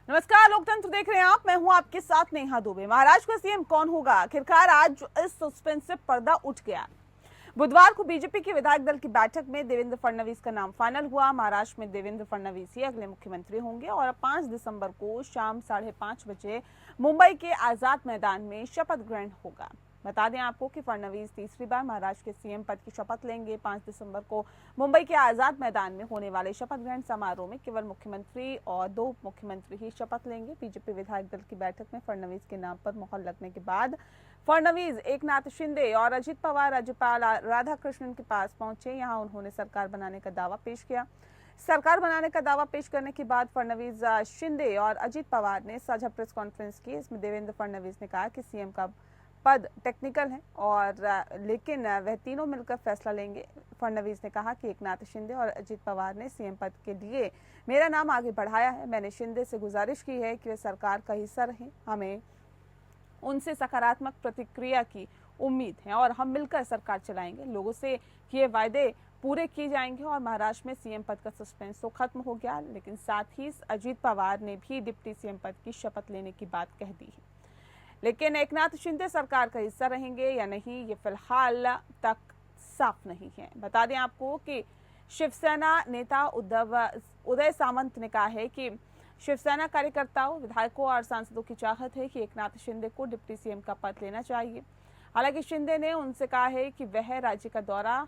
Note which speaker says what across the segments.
Speaker 1: नमस्कार, लोकतंत्र देख रहे हैं आप। मैं हूं आपके साथ नेहा दुबे। महाराष्ट्र का सीएम कौन होगा, आखिरकार आज इस सस्पेंस से पर्दा उठ गया। बुधवार को बीजेपी के विधायक दल की बैठक में देवेंद्र फडणवीस का नाम फाइनल हुआ। महाराष्ट्र में देवेंद्र फडणवीस ही अगले मुख्यमंत्री होंगे और 5 दिसंबर को शाम 5:30 बजे मुंबई के आजाद मैदान में शपथ ग्रहण होगा। बता दें आपको कि फडणवीस तीसरी बार महाराष्ट्र के सीएम पद की शपथ लेंगे। 5 दिसंबर को मुंबई के आजाद मैदान में होने वाले शपथ ग्रहण समारोह में केवल मुख्यमंत्री और 2 उप मुख्यमंत्री ही शपथ लेंगे। बीजेपी विधायक दल की बैठक में फडणवीस के नाम पर मोहर लगने के बाद फडणवीस, एकनाथ शिंदे और अजित पवार राज्यपाल राधाकृष्णन के पास पहुंचे। यहां उन्होंने सरकार बनाने का दावा पेश किया। सरकार बनाने का दावा पेश करने के बाद फडणवीस, शिंदे और अजित पवार ने साझा प्रेस कॉन्फ्रेंस की। इसमें देवेंद्र फडणवीस ने कहा कि सीएम का पद टेक्निकल है और लेकिन वह तीनों मिलकर फैसला लेंगे। फडणवीस ने कहा कि एकनाथ शिंदे और अजित पवार ने सीएम पद के लिए मेरा नाम आगे बढ़ाया है। मैंने शिंदे से गुजारिश की है कि वे सरकार का हिस्सा रहें। हमें उनसे सकारात्मक प्रतिक्रिया की उम्मीद है और हम मिलकर सरकार चलाएंगे। लोगों से किए वायदे पूरे किए जाएंगे और महाराष्ट्र में सीएम पद का सस्पेंस तो खत्म हो गया, लेकिन साथ ही अजित पवार ने भी डिप्टी सीएम पद की शपथ लेने की बात कह दी है। लेकिन एकनाथ शिंदे सरकार का हिस्सा रहेंगे या नहीं, ये फिलहाल तक साफ नहीं है। बता दें आपको कि शिवसेना नेता उदय सामंत ने कहा है कि शिवसेना कार्यकर्ताओं, विधायकों और सांसदों की चाहत है कि एकनाथ शिंदे को डिप्टी सीएम का पद लेना चाहिए। हालांकि शिंदे ने उनसे कहा है कि वह राज्य का दौरा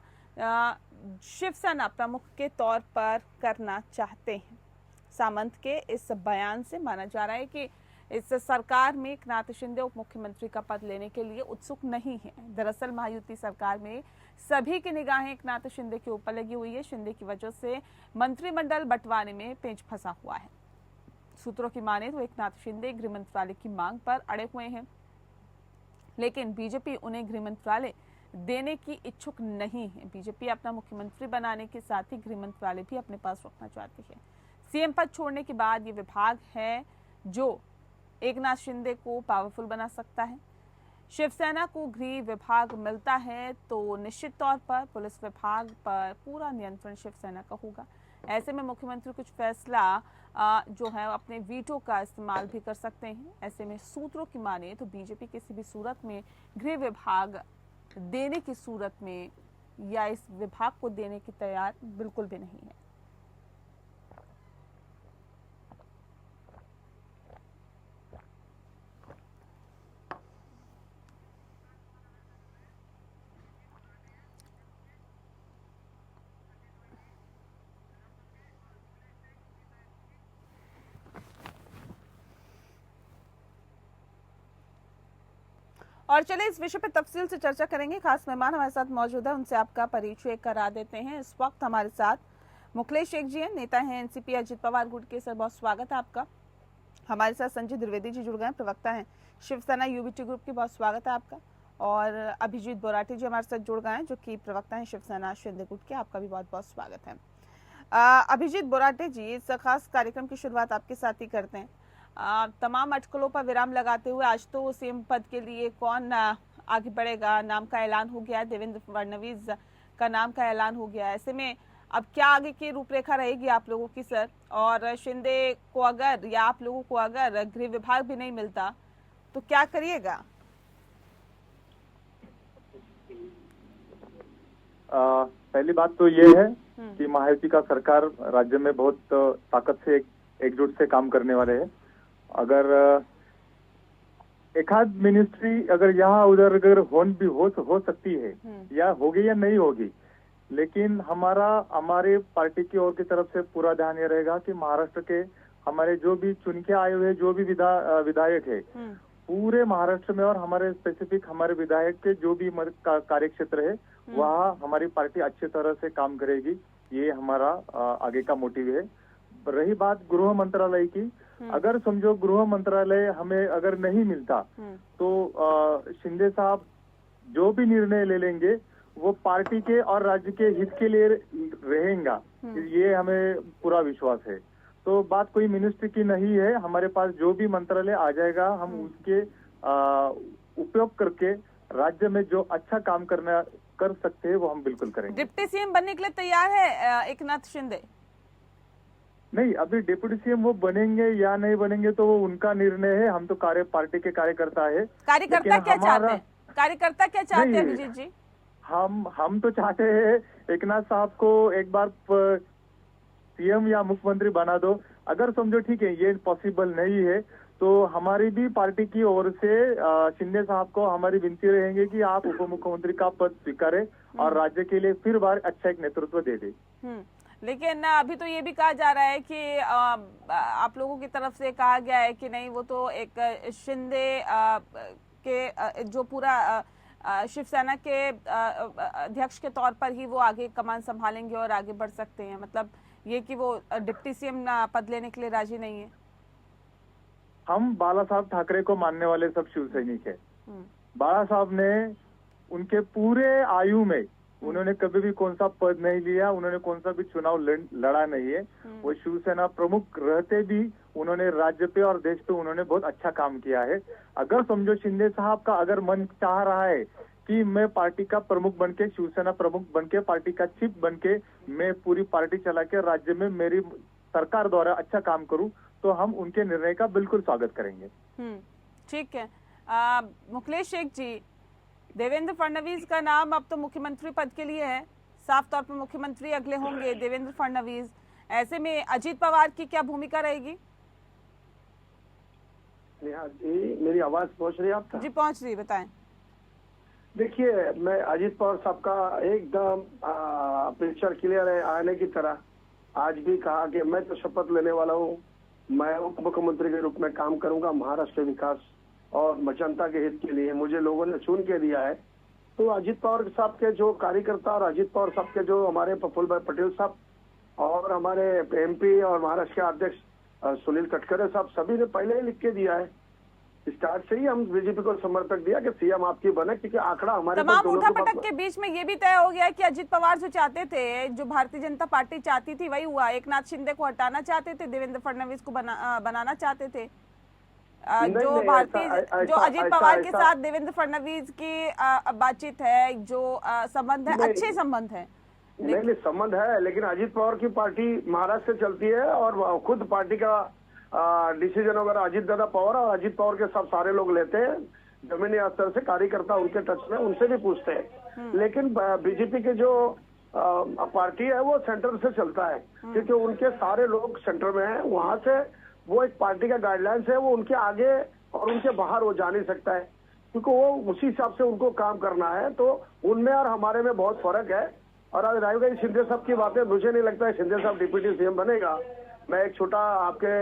Speaker 1: शिवसेना प्रमुख के तौर पर करना चाहते हैं। सामंत के इस बयान से माना जा रहा है कि इस सरकार में एकनाथ शिंदे उप मुख्यमंत्री का पद लेने के लिए उत्सुक नहीं है। दरअसल महायुति सरकार में सभी की निगाहें एकनाथ शिंदे के ऊपर लगी हुई है। शिंदे की वजह से मंत्रिमंडल बंटवारे में पेंच फंसा हुआ है। सूत्रों की माने तो एकनाथ शिंदे गृह मंत्रालय की मांग पर अड़े हुए हैं, लेकिन बीजेपी उन्हें गृह मंत्रालय देने की इच्छुक नहीं है। बीजेपी अपना मुख्यमंत्री बनाने के साथ ही गृह मंत्रालय भी अपने पास रखना चाहती है। सीएम पद छोड़ने के बाद ये विभाग है जो एकनाथ शिंदे को पावरफुल बना सकता है। शिवसेना को गृह विभाग मिलता है तो निश्चित तौर पर पुलिस विभाग पर पूरा नियंत्रण शिवसेना का होगा। ऐसे में मुख्यमंत्री कुछ फैसला जो है अपने वीटो का इस्तेमाल भी कर सकते हैं। ऐसे में सूत्रों की माने तो बीजेपी किसी भी सूरत में गृह विभाग देने की सूरत में या इस विभाग को देने की तैयार बिल्कुल भी नहीं है। और चलिए इस विषय पर तफसील से चर्चा करेंगे। खास मेहमान हमारे साथ मौजूद है, उनसे आपका परिचय करा देते हैं। इस वक्त हमारे साथ मुखलेश शेख जी हैं, नेता हैं एनसीपी अजित पवार गुट के। सर, बहुत स्वागत है आपका। हमारे साथ संजय द्विवेदी जी जुड़ गए, प्रवक्ता हैं शिवसेना यूबीटी ग्रुप की। बहुत स्वागत है आपका। और अभिजीत बोराटे जी हमारे साथ जुड़ गए हैं, जो कि प्रवक्ता हैं शिवसेना शिंदे गुट के। आपका भी बहुत बहुत स्वागत है। अभिजीत बोराटे जी, इस खास कार्यक्रम की शुरुआत आपके साथ ही करते हैं। तमाम अटकलों पर विराम लगाते हुए आज तो सीएम पद के लिए कौन आगे बढ़ेगा, नाम का ऐलान हो गया। देवेंद्र फडणवीस का नाम का ऐलान हो गया। ऐसे में अब क्या आगे की रूपरेखा रहेगी आप लोगों की सर? और शिंदे को अगर या आप लोगों को अगर गृह विभाग भी नहीं मिलता तो क्या करिएगा?
Speaker 2: पहली बात तो ये है कि महायुति का सरकार राज्य में बहुत ताकत से एकजुट से काम करने वाले हैं। अगर एक आध मिनिस्ट्री अगर यहाँ उधर अगर हो सकती है या होगी या नहीं होगी, लेकिन हमारे पार्टी की ओर की तरफ से पूरा ध्यान ये रहेगा कि महाराष्ट्र के हमारे जो भी चुन के आए हुए जो भी विधायक है पूरे महाराष्ट्र में और हमारे स्पेसिफिक हमारे विधायक के जो भी कार्य क्षेत्र है वहाँ हमारी पार्टी अच्छी तरह से काम करेगी। ये हमारा आगे का मोटिव है। रही बात गृह मंत्रालय की, अगर समझो गृह मंत्रालय हमें अगर नहीं मिलता तो शिंदे साहब जो भी निर्णय ले लेंगे वो पार्टी के और राज्य के हित के लिए रहेगा, ये हमें पूरा विश्वास है। तो बात कोई मिनिस्ट्री की नहीं है। हमारे पास जो भी मंत्रालय आ जाएगा हम उसके उपयोग करके राज्य में जो अच्छा काम कर सकते हैं वो हम बिल्कुल करेंगे।
Speaker 1: डिप्टी सीएम बनने के लिए तैयार है एकनाथ शिंदे?
Speaker 2: नहीं, अभी डिप्टी सीएम वो बनेंगे या नहीं बनेंगे तो वो उनका निर्णय है। हम तो पार्टी के कार्यकर्ता है।
Speaker 1: कार्यकर्ता क्या चाहते हैं? कार्यकर्ता क्या चाहते हैं
Speaker 2: नहीं,
Speaker 1: अभिजीत जी?
Speaker 2: हम तो चाहते हैं एकनाथ साहब को एक बार सीएम या मुख्यमंत्री बना दो। अगर समझो ठीक है ये पॉसिबल नहीं है तो हमारी भी पार्टी की ओर से शिंदे साहब को हमारी विनती रहेंगे कि आप उप मुख्यमंत्री का पद स्वीकारें और राज्य के लिए फिर बार अच्छा एक नेतृत्व दे दे।
Speaker 1: लेकिन अभी तो ये भी कहा जा रहा है कि आप लोगों की तरफ से कहा गया है कि नहीं, वो तो एक शिंदे के जो पूरा शिवसेना के अध्यक्ष के तौर पर ही वो आगे कमान संभालेंगे और आगे बढ़ सकते हैं। मतलब ये कि वो डिप्टी सीएम पद लेने के लिए राजी नहीं है।
Speaker 2: हम बाला साहब ठाकरे को मानने वाले सब शिव सैनिक है। बाला साहब ने उनके पूरे आयु में उन्होंने कभी भी कौन सा पद नहीं लिया, उन्होंने कौन सा भी चुनाव लड़ा नहीं है। वो शिवसेना प्रमुख रहते भी उन्होंने राज्य पे और देश पे उन्होंने बहुत अच्छा काम किया है। अगर समझो शिंदे साहब का अगर मन चाह रहा है कि मैं पार्टी का प्रमुख बनके, शिवसेना प्रमुख बनके, पार्टी का चीफ बनके मैं पूरी पार्टी चला के राज्य में मेरी सरकार द्वारा अच्छा काम करूं, तो हम उनके निर्णय का बिल्कुल स्वागत करेंगे।
Speaker 1: ठीक है। मुखलेश शेख जी, देवेंद्र फडणवीस का नाम अब तो मुख्यमंत्री पद के लिए है, साफ तौर पर मुख्यमंत्री अगले होंगे देवेंद्र फडणवीस। ऐसे में अजीत पवार की क्या भूमिका रहेगी?
Speaker 3: नेहा जी, मेरी आवाज पहुंच रही है आप तक?
Speaker 1: जी पहुंच रही, बताएं।
Speaker 3: देखिए, मैं अजीत पवार साहब का एकदम पिक्चर क्लियर है आने की तरह। आज भी कहा कि मैं तो शपथ लेने वाला हूँ, मैं उप मुख्यमंत्री के रूप में काम करूंगा महाराष्ट्र के विकास और जनता के हित के लिए। मुझे लोगों ने चुन के दिया है। तो अजीत पवार साहब के जो कार्यकर्ता और अजीत पवार साहब के जो हमारे प्रफुल्ल भाई पटेल साहब और हमारे एमपी और महाराष्ट्र के अध्यक्ष सुनील तटकरे साहब सभी ने पहले ही लिख के दिया है। स्टार्ट से ही हम बीजेपी को समर्थक दिया कि सीएम आपकी बने, क्योंकि आंकड़ा हमारे
Speaker 1: तमाम उठापटक के बीच में ये भी तय हो गया कि अजीत पवार जो चाहते थे, जो भारतीय जनता पार्टी चाहती थी वही हुआ। एकनाथ शिंदे को हटाना चाहते थे, देवेंद्र फडणवीस को बनाना चाहते थे। जो अजीत पवार के साथ देवेंद्र फडणवीस की बातचीत है, जो संबंध है, अच्छे संबंध है।
Speaker 3: नहीं, संबंध है, लेकिन अजीत पवार की पार्टी महाराष्ट्र से चलती है और खुद पार्टी का डिसीजन वगैरह अजीत दादा पवार और अजीत पवार के सब सारे लोग लेते हैं। जमीनी स्तर से कार्यकर्ता उनके टच में, उनसे भी पूछते हैं। लेकिन बीजेपी के जो पार्टी है वो सेंटर से चलता है, क्योंकि उनके सारे लोग सेंटर में हैं। वहां से वो एक पार्टी का गाइडलाइंस है, वो उनके आगे और उनके बाहर वो जा नहीं सकता है, क्योंकि वो उसी हिसाब से उनको काम करना है। तो उनमें और हमारे में बहुत फर्क है। और आज राहुल गांधी शिंदे साहब की बातें, मुझे नहीं लगता है शिंदे साहब डिप्टी सीएम बनेगा। मैं एक छोटा आपके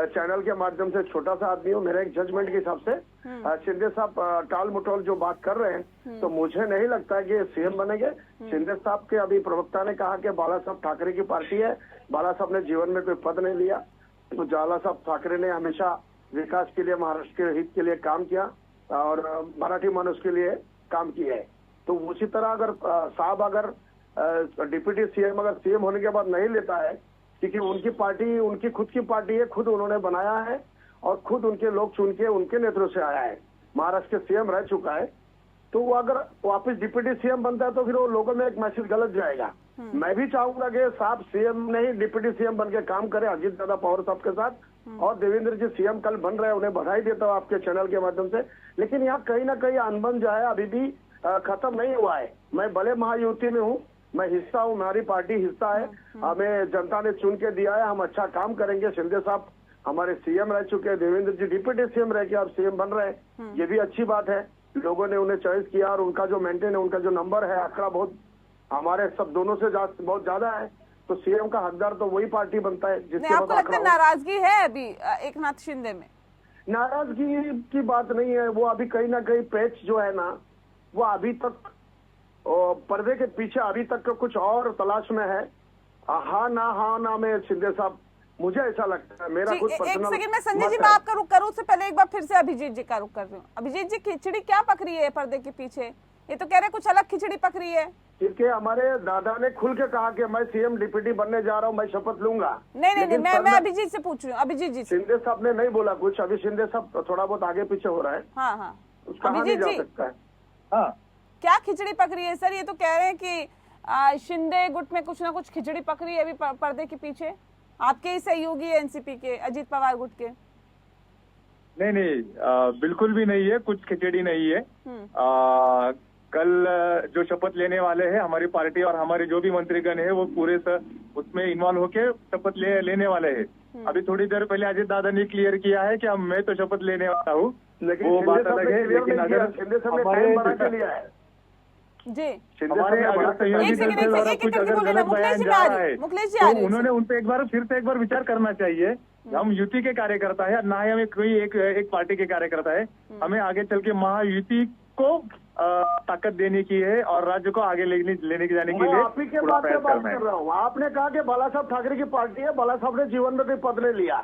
Speaker 3: चैनल के माध्यम से छोटा सा आदमी हूँ, मेरे एक जजमेंट के हिसाब से शिंदे साहब टाल मटोल जो बात कर रहे हैं, तो मुझे नहीं लगता है कि सीएम बनेंगे। शिंदे साहब के अभी प्रवक्ता ने कहा कि बाला साहब ठाकरे की पार्टी है, बाला साहब ने जीवन में कोई पद नहीं लिया। तो बाला साहब ठाकरे ने हमेशा विकास के लिए, महाराष्ट्र के हित के लिए काम किया और मराठी मानुष के लिए काम किया है। तो उसी तरह अगर साहब अगर डिप्टी सीएम अगर सीएम होने के बाद नहीं लेता है, क्योंकि उनकी पार्टी उनकी खुद की पार्टी है, खुद उन्होंने बनाया है और खुद उनके लोग चुन के उनके नेतृत्व से आया है, महाराष्ट्र के सीएम रह चुका है। तो वो अगर वापस डिप्टी सीएम बनता है तो फिर वो लोगों में एक मैसेज गलत जाएगा। मैं भी चाहूंगा कि साहब सीएम नहीं डिप्टी सीएम बन के काम करे अजीत दादा पवार साहब के साथ। और देवेंद्र जी सीएम कल बन रहे हैं, उन्हें बधाई देता हूँ आपके चैनल के माध्यम से। लेकिन यहाँ कहीं ना कहीं अनबन जो है अभी भी खत्म नहीं हुआ है। मैं भले महायुति में हूँ, मैं हिस्सा हूँ, हमारी पार्टी हिस्सा है, हमें जनता ने चुन के दिया है, हम अच्छा काम करेंगे। शिंदे साहब हमारे सीएम रह चुके हैं, देवेंद्र जी डिप्टी सीएम रह के अब सीएम बन रहे हैं, ये भी अच्छी बात है। लोगों ने उन्हें चॉइस किया और उनका जो मेंटेन है, उनका जो नंबर है, आंकड़ा बहुत हमारे सब दोनों से बहुत ज्यादा है। तो सीएम का हकदार तो वही पार्टी बनता है जिसके
Speaker 1: आपको लगता है नाराजगी है अभी एकनाथ शिंदे में?
Speaker 3: नाराजगी की बात नहीं है, वो अभी कहीं ना कहीं पैच जो है ना, वो अभी तक पर्दे के पीछे अभी तक कुछ और तलाश में है। हाँ ना में शिंदे साहब, मुझे ऐसा लगता है, मेरा कुछ पर्सनल।
Speaker 1: एक सेकंड में संजय जी मैं आपका रुख करूं, उससे पहले एक बार फिर से अभिजीत जी का रुख कर रही हूँ। अभिजीत जी, खिचड़ी क्या पक रही है पर्दे के पीछे? ये तो कह रहे कुछ अलग खिचड़ी पक रही है।
Speaker 3: क्योंकि हमारे दादा ने खुल के कहा कि मैं सीएम डिप्टी बनने जा रहा हूँ, मैं शपथ लूंगा।
Speaker 1: नहीं, मैं अभिजीत से पूछ रही हूँ। अभिजीत जी,
Speaker 3: शिंदे साहब ने नहीं बोला कुछ, अभी शिंदे साहब थोड़ा बहुत आगे पीछे हो रहा है।
Speaker 1: हाँ
Speaker 3: अभिजीत जी, हाँ
Speaker 1: क्या खिचड़ी पक रही है सर? ये तो कह रहे हैं कि शिंदे गुट में कुछ ना कुछ खिचड़ी पक रही है अभी पर्दे के पीछे। आपके ही सहयोगी है एनसीपी के, अजित पवार गुट के?
Speaker 2: नहीं नहीं, बिल्कुल भी नहीं है, कुछ खिचड़ी नहीं है। कल जो शपथ लेने वाले हैं हमारी पार्टी और हमारे जो भी मंत्रीगण है वो पूरे उसमें इन्वॉल्व होके शपथ लेने वाले हैं। अभी थोड़ी देर पहले अजित दादा ने क्लियर किया है कि अब मैं तो शपथ लेने वाला हूँ, वो बात अलग है। लेकिन अगर हमारे
Speaker 1: जी
Speaker 2: हमारे अगर सहयोगी दल से द्वारा कुछ अगर गलत बयान जा रहा है तो उन्होंने उन पे फिर से एक बार विचार करना चाहिए। हम युति के कार्यकर्ता है, ना ही हमें कोई एक पार्टी के कार्यकर्ता है। हमें आगे चल के महायुति को ताकत देने की है और राज्य को आगे लेने की जाने के लिए
Speaker 3: आप ही के बात से बात कर रहा हूँ। आपने कहा कि बाला साहब ठाकरे की पार्टी है, बाला साहब ने जीवन में कोई पद नहीं लिया।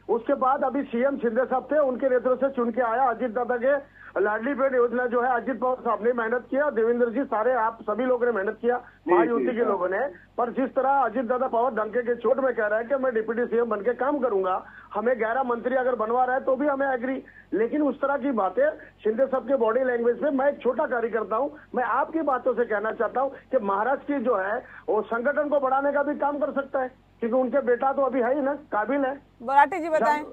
Speaker 3: उसके बाद अभी सीएम शिंदे साहब थे, उनके नेतृत्व से चुन के आया। अजित दादा के लाडली बहन योजना जो है अजित पवार साहब ने मेहनत किया, देवेंद्र जी सारे आप सभी लोगों ने मेहनत किया, महायुति के लोगों ने। पर जिस तरह अजित दादा पवार डंके के चोट में कह रहा है कि मैं डिप्टी सीएम बनके काम करूंगा, हमें 11 मंत्री अगर बनवा रहा है तो भी हमें एग्री। लेकिन उस तरह की बातें शिंदे साहब के बॉडी लैंग्वेज में, मैं एक छोटा कार्यकर्ता हूं, मैं आपकी बातों से कहना चाहता हूं कि महाराष्ट्र की जो है वो संगठन को बढ़ाने का भी काम कर सकता है, क्योंकि उनके बेटा तो अभी है ही ना, काबिल है।
Speaker 1: बराटे जी बताएं,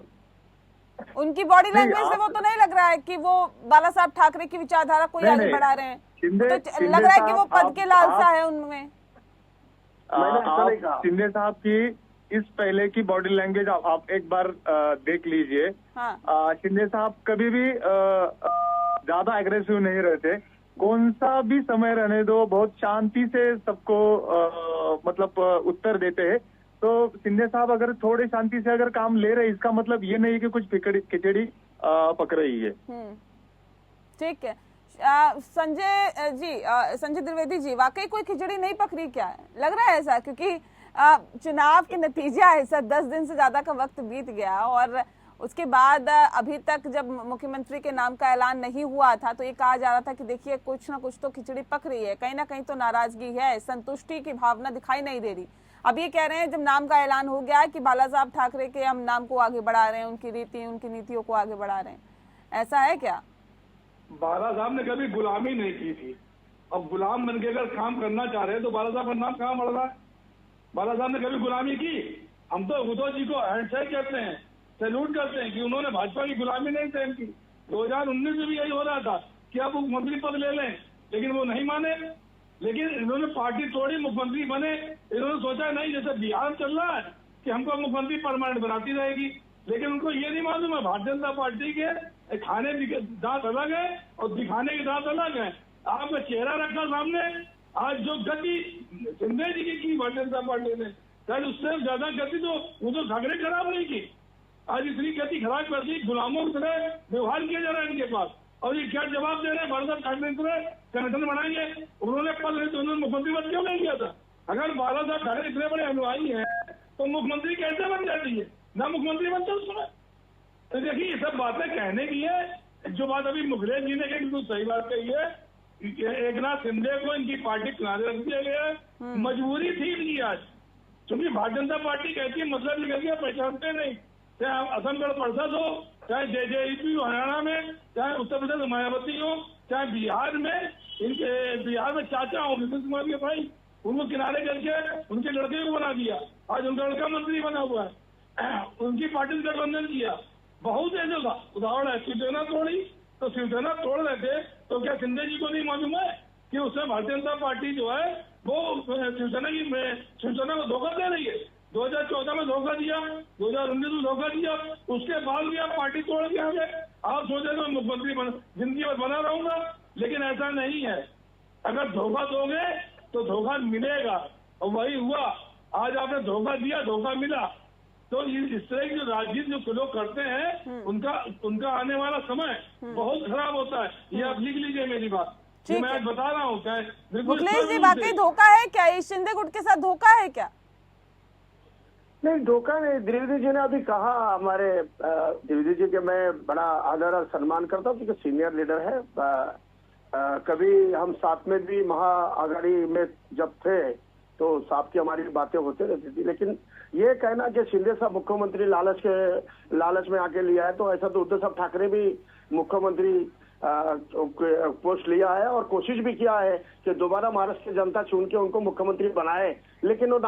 Speaker 1: उनकी बॉडी लैंग्वेज से वो तो नहीं लग रहा है कि वो बाला साहब ठाकरे की विचारधारा को आगे बढ़ा रहे हैं। तो लग रहा है कि वो पद के लालसा है उनमें।
Speaker 2: शिंदे साहब की इस पहले की बॉडी लैंग्वेज आप एक बार देख लीजिए। शिंदे साहब कभी भी ज्यादा एग्रेसिव नहीं रहते, कौन सा भी समय रहने दो, बहुत शांति से सबको मतलब उत्तर देते हैं। तो शिंदे साहब अगर थोड़ी शांति से अगर काम ले रहे, इसका मतलब ये नहीं कि कुछ खिचड़ी पक रही है।
Speaker 1: ठीक है। संजय जी, संजय द्विवेदी जी, वाकई कोई खिचड़ी नहीं पक रही क्या? लग रहा है ऐसा, क्योंकि चुनाव के नतीजा ऐसा 10 दिन से ज्यादा का वक्त बीत गया और उसके बाद अभी तक जब मुख्यमंत्री के नाम का ऐलान नहीं हुआ था तो ये कहा जा रहा था कि देखिए कुछ ना कुछ तो खिचड़ी पक रही है, कहीं ना कहीं तो नाराजगी है, संतुष्टि की भावना दिखाई नहीं दे रही। अब ये कह रहे हैं जब नाम का ऐलान हो गया कि बाला साहब ठाकरे के हम नाम को आगे बढ़ा रहे हैं, उनकी रीति उनकी नीतियों को आगे बढ़ा रहे हैं, ऐसा है क्या?
Speaker 4: बाला साहब ने कभी गुलामी नहीं की थी। अब गुलाम बनके अगर काम करना चाह रहे हैं तो बाला साहब का नाम कहाँ बढ़ रहा है? बाला साहब ने कभी गुलामी की? हम तो उद्धव जी को हैंडशेक कहते हैं, सैल्यूट करते हैं कि उन्होंने भाजपा की गुलामी नहीं सहन की। 2019 में भी यही हो रहा था कि आप मुख्यमंत्री पद ले लें, लेकिन वो नहीं माने। लेकिन इन्होंने पार्टी तोड़ी, मुख्यमंत्री बने। इन्होंने सोचा नहीं, जैसे बिहार चल रहा है कि हमको मुख्यमंत्री परमानेंट बनाती रहेगी, लेकिन उनको ये नहीं मालूम है भारतीय जनता पार्टी के खाने के दांत अलग है और दिखाने के दांत अलग है। आपका चेहरा रखा सामने, आज जो गति शिंदे जी की भारतीय जनता पार्टी ने, शायद उससे ज्यादा गति तो उद्धव ठाकरे खराब नहीं की। आज इतनी गति खराब कर दी, गुलामों की तरह व्यवहार किया जा रहा है इनके पास। और ये क्या जवाब दे रहे हैं? बाला साहब ठाकरे संगठन बनाएंगे, उन्होंने पद नहीं तो उन्होंने मुख्यमंत्री पद क्यों नहीं किया था? अगर बाला साहब ठाकरे इतने बड़े अनुयायी हैं तो मुख्यमंत्री कैसे बन जाती है? ना मुख्यमंत्री बनते उस समय। तो देखिए ये सब बातें कहने की है। जो बात अभी मुखलेश जी ने कही बिल्कुल सही बात कही है, एक नाथ शिंदे को इनकी पार्टी किनारे रख दिया गया है, मजबूरी थी इनकी आज। क्योंकि भारतीय जनता पार्टी कहती है मतलब निकल गया, पहचानते नहीं, चाहे असम गण परिषद हो, चाहे जेजेपी हो हरियाणा में, चाहे उत्तर प्रदेश मायावती हो, चाहे बिहार में चाचा हो नीतीश कुमार के भाई, उनको किनारे करके उनके लड़के को बना दिया। आज उनका लड़का मंत्री बना हुआ है, उनकी पार्टी से गठबंधन किया। बहुत ऐसे उदाहरण है। शिवसेना तोड़ी तो शिवसेना तोड़ रहे थे तो क्या शिंदे जी को नहीं मालूम है कि उसमें भारतीय जनता पार्टी जो है वो शिवसेना को धोखा दे रही है? 2014 में धोखा दिया, 2019 में धोखा दिया, उसके बाद भी आप पार्टी तोड़ के आ गए। आप सोचे तो मुख्यमंत्री जिंदगी भर बना रहूंगा, लेकिन ऐसा नहीं है। अगर धोखा दोगे तो धोखा मिलेगा, और वही हुआ। आज आपने धोखा दिया, धोखा मिला। तो इस तरह की जो राजनीति जो लोग करते हैं उनका आने वाला समय बहुत खराब होता है। ये आप लिख लीजिए मेरी बात, जो मैं आज बता रहा हूँ।
Speaker 1: मुखलेश जी वाकई धोखा है क्या? ये शिंदे गुट के साथ धोखा है क्या?
Speaker 3: नहीं, धोखा नहीं। द्विवेदी जी ने अभी कहा, हमारे द्विवेदी जी के मैं बड़ा आदर और सम्मान करता हूँ क्योंकि सीनियर लीडर है। कभी हम साथ में भी महाआघाड़ी में जब थे तो साथ की हमारी बातें होते रहती थी। लेकिन ये कहना कि शिंदे साहब मुख्यमंत्री लालच में आके लिया है, तो ऐसा तो उद्धव साहब ठाकरे भी मुख्यमंत्री पोस्ट लिया है और कोशिश भी किया है कि दोबारा महाराष्ट्र की जनता चुन के उनको मुख्यमंत्री बनाए, लेकिन वो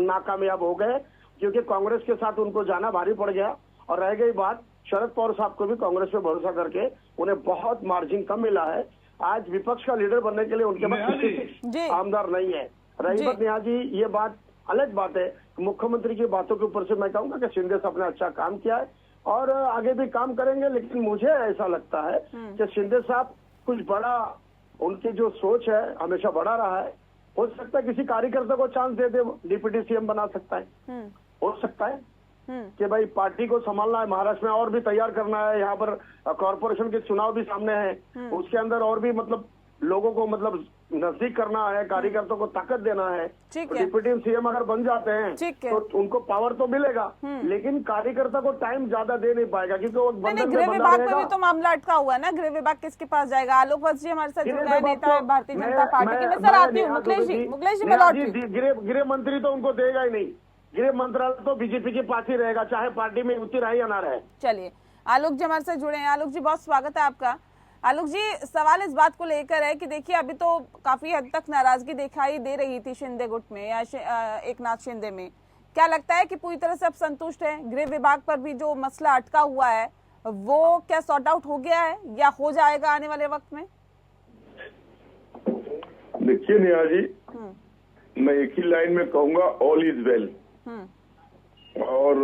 Speaker 3: नाकामयाब हो गए। क्योंकि कांग्रेस के साथ उनको जाना भारी पड़ गया। और रह गई बात, शरद पवार साहब को भी कांग्रेस पे भरोसा करके उन्हें बहुत मार्जिन कम मिला है। आज विपक्ष का लीडर बनने के लिए उनके पास किसी आमदार नहीं है। रही बात नेहा जी, ये बात अलग बात है, मुख्यमंत्री की बातों के ऊपर से मैं कहूंगा कि शिंदे साहब ने अच्छा काम किया है और आगे भी काम करेंगे। लेकिन मुझे ऐसा लगता है कि शिंदे साहब कुछ बड़ा, उनकी जो सोच है हमेशा बड़ा रहा है। हो सकता है किसी कार्यकर्ता को चांस दे दे, डिप्टी सीएम बना सकता है। हो सकता है कि भाई पार्टी को संभालना है, महाराष्ट्र में और भी तैयार करना है, यहाँ पर कॉर्पोरेशन के चुनाव भी सामने है, उसके अंदर और भी मतलब लोगों को मतलब नजदीक करना है, कार्यकर्ताओं को ताकत देना है। तो डिप्टी सीएम अगर बन जाते हैं तो उनको पावर तो मिलेगा, लेकिन कार्यकर्ता को टाइम ज्यादा दे नहीं पाएगा, क्योंकि वो
Speaker 1: गृह विभाग में भी तो मामला अटका हुआ है ना। गृह विभाग किसके पास जाएगा? आलोक वत्स जी हमारे साथ जुड़े हैं, नेता है भारतीय जनता पार्टी के। मैं सर आती हूँ मुकेश जी मैं लौटती हूँ।
Speaker 3: गृह मंत्री तो उनको देगा ही नहीं, गृह मंत्रालय तो बीजेपी के पास ही रहेगा, चाहे पार्टी में युति रहे या ना रहे।
Speaker 1: चलिए आलोक जी हमारे साथ जुड़े हैं। आलोक जी बहुत स्वागत है आपका। आलोक जी, सवाल इस बात को लेकर है कि देखिए अभी तो काफी हद तक नाराजगी दिखाई दे रही थी शिंदे गुट में या एकनाथ शिंदे में। क्या लगता है कि पूरी तरह से अब संतुष्ट है? गृह विभाग पर भी जो मसला अटका हुआ है वो क्या सॉर्ट आउट हो गया है या हो जाएगा आने वाले वक्त में?
Speaker 5: देखिए नेहा जी, मैं एक ही लाइन में कहूंगा, ऑल इज वेल। और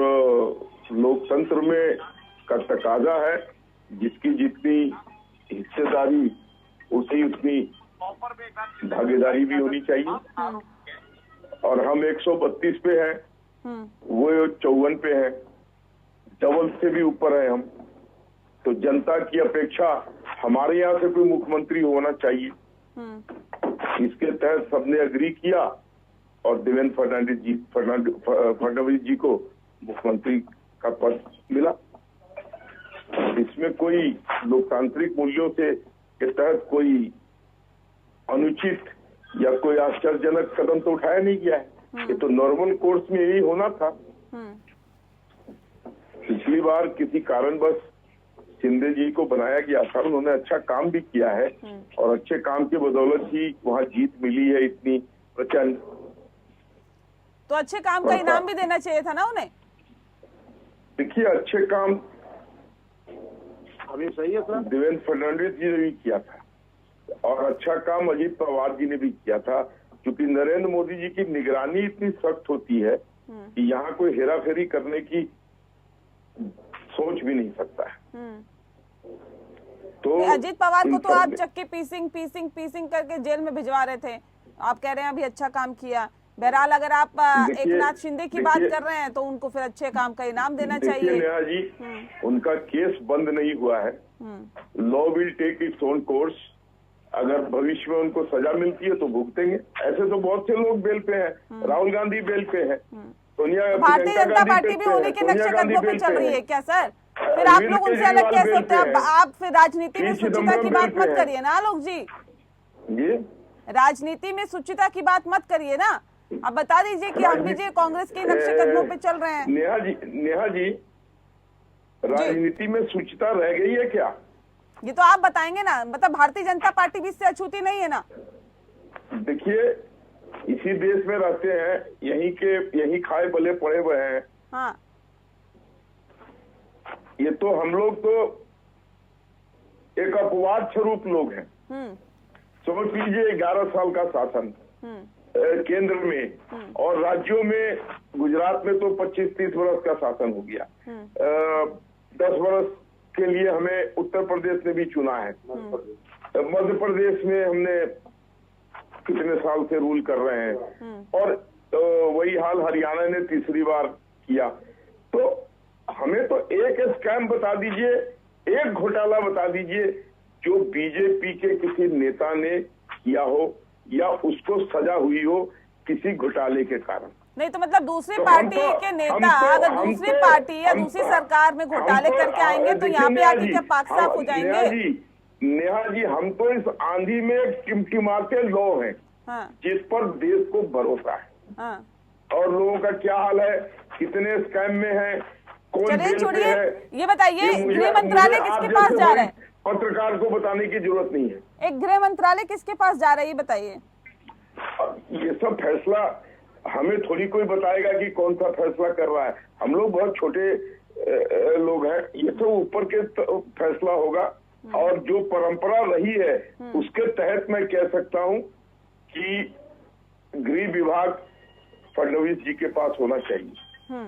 Speaker 5: लोकतंत्र में का तकाजा है, जिसकी जितनी हिस्सेदारी उसी उतनी भागीदारी भी होनी चाहिए। और हम 132 पे हैं, वो 54 पे हैं, डबल से भी ऊपर है हम। तो जनता की अपेक्षा हमारे यहाँ से कोई मुख्यमंत्री होना चाहिए, इसके तहत सबने अग्री किया और देवेंद्र फडणवीस जी को मुख्यमंत्री का पद मिला। इसमें कोई लोकतांत्रिक मूल्यों से के तहत कोई अनुचित या कोई आश्चर्यजनक कदम तो उठाया नहीं गया है। ये तो नॉर्मल कोर्स में यही होना था। पिछली बार किसी कारणवश शिंदे जी को बनाया गया था, उन्होंने अच्छा काम भी किया है और अच्छे काम के बदौलत ही वहाँ जीत मिली है इतनी प्रचंड।
Speaker 1: तो अच्छे काम का इनाम भी देना चाहिए था ना उन्हें।
Speaker 5: देखिए अच्छे काम
Speaker 3: अभी सही है सर,
Speaker 5: देवेंद्र फडणवीस जी ने भी किया था और अच्छा काम अजीत पवार जी ने भी किया था, क्योंकि नरेंद्र मोदी जी की निगरानी इतनी सख्त होती है कि यहाँ कोई हेराफेरी करने की सोच भी नहीं सकता है।
Speaker 1: तो अजीत पवार को तो आप चक्के पीसिंग करके जेल में भिजवा रहे थे, आप कह रहे हैं अभी अच्छा काम किया। बहरहाल अगर आप एकनाथ शिंदे की बात कर रहे हैं तो उनको फिर अच्छे काम का इनाम देना चाहिए।
Speaker 5: नेहा जी, उनका केस बंद नहीं हुआ है, law will take its own course. अगर भविष्य में उनको सजा मिलती है तो भुगतेंगे। ऐसे तो बहुत से लोग बेल पे हैं, राहुल गांधी बेल पे है, सोनिया,
Speaker 1: भारतीय जनता पार्टी भी उन्हीं के नक्शे कदमों पे चल रही है क्या सर? फिर आप लोग उनसे अलग कैसे होते हैं? आप फिर राजनीति में सुचिता की बात मत करिए ना आलोक जी, राजनीति में सुचिता की बात मत करिए ना। आप बता दीजिए कि हम भी जी कांग्रेस के नक्शे कदमों पे चल रहे हैं।
Speaker 5: नेहा जी, राजनीति में सुचिता रह गई है क्या?
Speaker 1: ये तो आप बताएंगे ना, मतलब भारतीय जनता पार्टी भी इससे अछूती नहीं है ना।
Speaker 5: देखिए इसी देश में रहते हैं, यही खाए बले पड़े हुए हैं।
Speaker 1: हाँ,
Speaker 5: ये तो हम लोग तो एक अपवाद स्वरूप लोग हैं। समझ लीजिए 11 साल का शासन केंद्र में और राज्यों में, गुजरात में तो 25-30 वर्ष का शासन हो गया। 10 वर्ष के लिए हमें उत्तर प्रदेश ने भी चुना है। मध्य प्रदेश में हमने कितने साल से रूल कर रहे हैं और वही हाल हरियाणा ने तीसरी बार किया। तो हमें तो एक स्कैम बता दीजिए, एक घोटाला बता दीजिए जो बीजेपी के किसी नेता ने किया हो या उसको सजा हुई हो किसी घोटाले के कारण।
Speaker 1: नहीं तो मतलब दूसरी पार्टी के नेता अगर दूसरी पार्टी या दूसरी सरकार में घोटाले करके आएंगे तो यहाँ पे आके क्या पाक साफ हो जाएंगे?
Speaker 5: नेहा जी, हम तो इस आंधी में टिमटिमाते लोग हैं।
Speaker 1: हाँ।
Speaker 5: जिस पर देश को भरोसा है।
Speaker 1: हाँ।
Speaker 5: और लोगों का क्या हाल है, कितने स्कैम में है, कौन जेल पे है,
Speaker 1: ये बताइए। गृह मंत्रालय किसके पास जा रहा है?
Speaker 5: पत्रकार को बताने की जरूरत नहीं है।
Speaker 1: एक गृह मंत्रालय किसके पास जा रहा है ये बताइए।
Speaker 5: ये सब फैसला हमें थोड़ी कोई बताएगा कि कौन सा फैसला कर रहा है। हम लोग बहुत छोटे लोग हैं, ये तो ऊपर के फैसला होगा। और जो परंपरा रही है उसके तहत मैं कह सकता हूं कि गृह विभाग फडणवीस जी के पास होना चाहिए।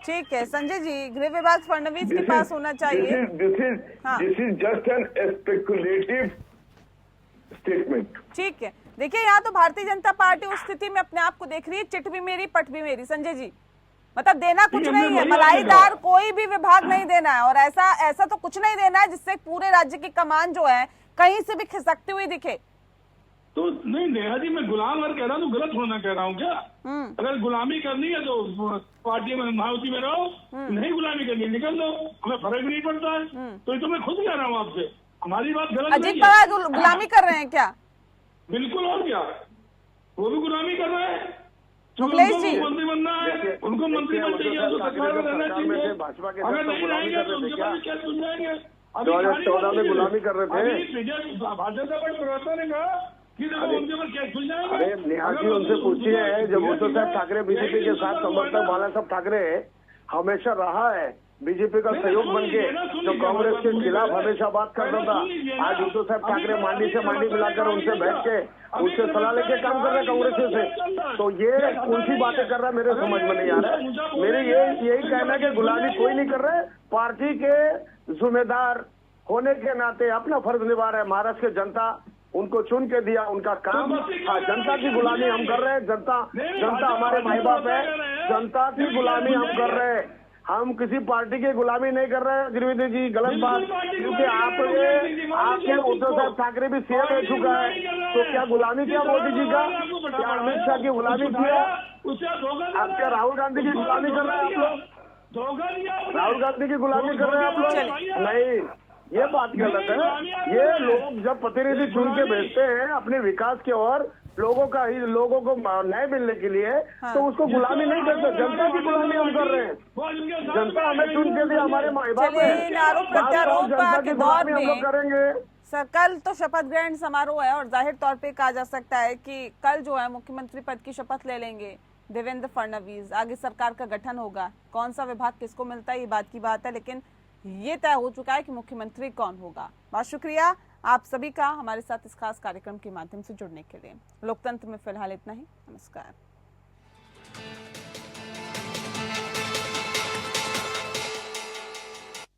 Speaker 1: ठीक है संजय जी, गृह विभाग फडणवीस के पास होना चाहिए।
Speaker 5: This is just an speculative statement.
Speaker 1: ठीक है, देखिए यहाँ तो भारतीय जनता पार्टी उस स्थिति में अपने आप को देख रही है, चिट भी मेरी पट भी मेरी। संजय जी, मतलब देना कुछ नहीं है, मलाईदार कोई भी विभाग नहीं देना है, और ऐसा तो कुछ नहीं देना है जिससे पूरे राज्य की कमान जो है कहीं से भी खिसकती हुई दिखे।
Speaker 4: तो नहीं नेहा जी, मैं गुलाम अगर कह रहा हूँ तो गलत होना कह रहा हूँ क्या? अगर गुलामी करनी है तो पार्टी में महायुति में रहो, नहीं गुलामी करनी निकल दो, हमें फर्क नहीं पड़ता है। तो ये तो मैं खुद कह रहा हूँ आपसे, हमारी बात गलत नहीं है।
Speaker 1: अजीत पवार गुलामी कर रहे हैं क्या?
Speaker 4: बिल्कुल, और क्या, वो भी गुलामी कर रहे हैं।
Speaker 1: मुकेश जी,
Speaker 4: मंत्री बनना है, उनको मंत्री बन चाहिए, सरकार में रहना चाहिए। अगर नहीं रहेंगे तो उनके बाद क्या सुन जाएंगे?
Speaker 3: 2014 में गुलामी कर रहे थे।
Speaker 4: भारतीय जनता पार्टी प्रवक्ता ने कहा कि उनके बाद क्या सुन जाएंगे?
Speaker 3: अरे नेहा जी, उनसे पूछिए, जब उद्धव साहब ठाकरे बीजेपी के साथ समर्थक बाला साहब ठाकरे हमेशा रहा है, बीजेपी का सहयोग बन के जो कांग्रेस के खिलाफ हमेशा बात करता था, आज उद्धव साहब ठाकरे मांडी से मांडी मिलाकर उनसे बैठ के उससे सलाह लेके काम कर रहे हैं कांग्रेस से। तो ये कौन सी बातें कर रहा है मेरे समझ में नहीं आ रहा है। मेरे यही कहना है कि गुलामी कोई नहीं कर रहा है, पार्टी के जिम्मेदार होने के नाते अपना फर्ज निभा रहे हैं। महाराष्ट्र की जनता उनको चुन के दिया, उनका काम। जनता की गुलामी हम कर रहे हैं, जनता हमारे माई बाप है, जनता की गुलामी हम कर रहे हैं। हम किसी पार्टी की गुलामी नहीं कर रहे हैं। गिरिविधि जी, गलत बात, क्योंकि आपके उद्धव साहब ठाकरे भी सीएम रह चुका है, तो क्या गुलामी किया मोदी जी का? क्या अमित शाह की गुलामी किया? आप क्या राहुल गांधी की गुलामी कर रहे हैं आप लोग? राहुल गांधी की गुलामी कर रहे हैं आप लोग? नहीं, ये बात गलत है। ये लोग जब प्रतिनिधि चुन के भेजते हैं अपने विकास की ओर, लोगों को न्याय मिलने के लिए, तो उसको गुलामी नहीं करते। जनता की गुलामी हम कर रहे हैं। जनता हमें चुन के दिए, हमारे माई बाप है।
Speaker 1: आरोप प्रत्यारोप के दौर
Speaker 3: हम लोग करेंगे।
Speaker 1: सर, कल तो शपथ ग्रहण समारोह है और जाहिर तौर पे कहा जा सकता है कि कल जो है मुख्यमंत्री पद की शपथ ले लेंगे देवेंद्र फडणवीस। आगे सरकार का गठन होगा, कौन सा विभाग किसको मिलता है ये बात की बात है, लेकिन ये तय हो चुका है कि मुख्यमंत्री कौन होगा। बहुत शुक्रिया आप सभी का हमारे साथ इस खास कार्यक्रम के माध्यम से जुड़ने के लिए। लोकतंत्र में फिलहाल इतना ही। नमस्कार।